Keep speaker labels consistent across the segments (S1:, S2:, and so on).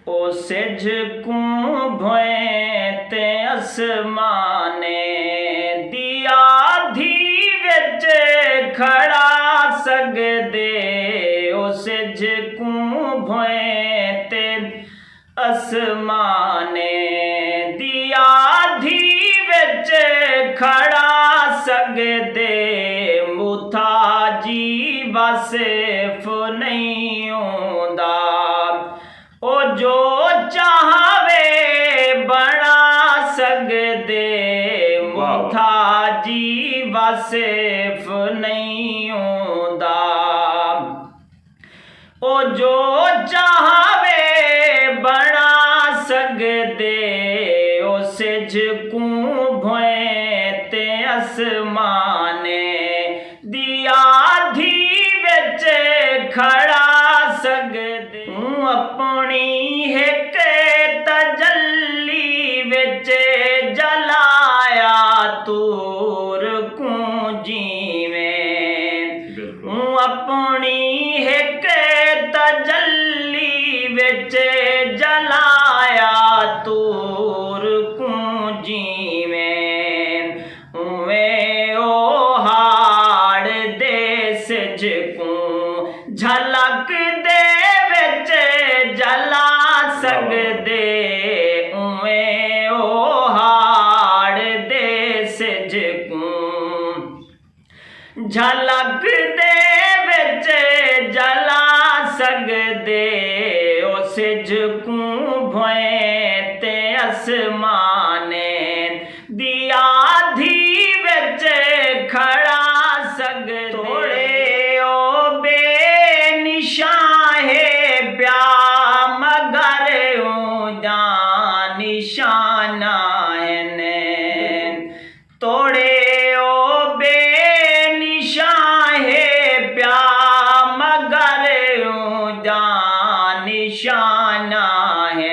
S1: ओ सिज को भोए ते आसमाने दिया धी विच खड़ा सकदे ओ सिज को भोए ते आसमाने दिया धी विच खड़ा सकदे मुथा जी वासिफ नहीं होंदा ओ जो चाहवे बना सकदे मुथा जी वासिफ नहीं होंदा ओ जो चाहवे बना सकदे ओ सिज को भोए ते आसमाने दिया धी विच खड़ा सकदे अपनी हिक तजल्ली विच जलाया तूर को जीवें अपनी हिक तजल्ली विच जलाया तूर को जीवें उवें ओ हाड़ दे सिज को झलक दे विच जला सकदे उवें ओ हाड़ दे सिज को झलक दे विच जला सकदे ओ सिज को भोए ते आसमाने दिया धी विच खड़ा सकदे तोड़े ओ बेनिशां है प्या मगर ऊंजा निशाना है तोड़े ओ बेनिशां है प्या मगर ऊंजा निशाना है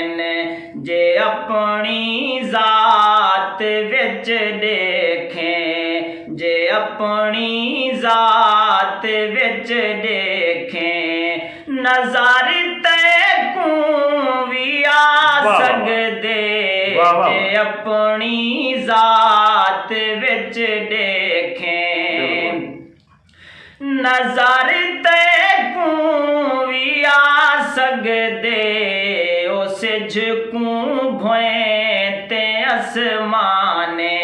S1: जे अपनी जात विच देखें जे अपनी जात विच देखें नजर तैकू भी आ सकदे जे अपनी जात विच देखें नजर तैकू भी आ सकदे ओ सिज को भोए ते आसमाने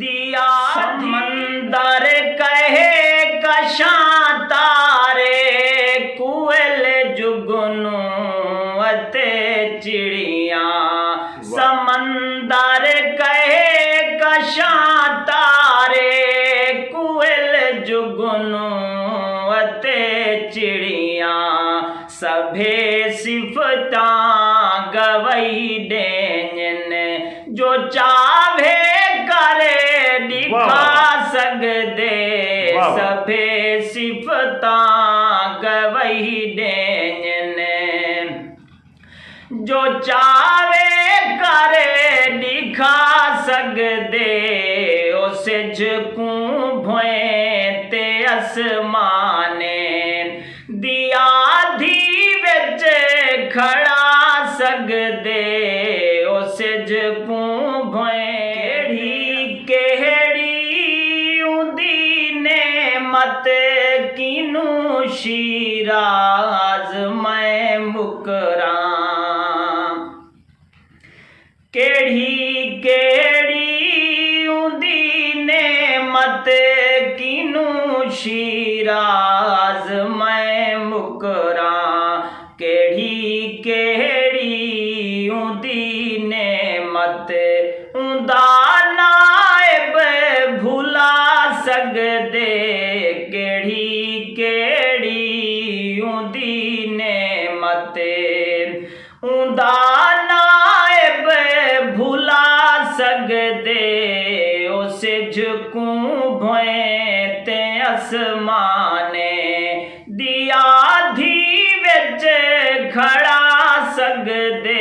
S1: दिया समंदर कहे कशां तारे कुएल जुगनू अते चिड़ियां समंदर कहे कशां तारे कुएल जुगनू अते चिड़ियां सभे सिफतां गवई देन जो चाहे करे दिखा सकदे सभे सिफतां गवई देन जो चाहे करे दिखा सकदे ओ सिज को भोए ते आसमाने दिया धी विच खड़ा सकदे ओ सिज को भोए केड़ी उदी नेमत किनू शिराज मैं मुकरां केड़ी केड़ी उदी नेमत किनू शिराज मैं मुकरां केड़ी केड़ी उदी नेमत उदा नाइब भुला सकदे केड़ी केड़ी उदी नेमत उदा नाइब भुला सकदे ओ सिज को भोए ते आसमाने दिया धी विच खड़ा सकदे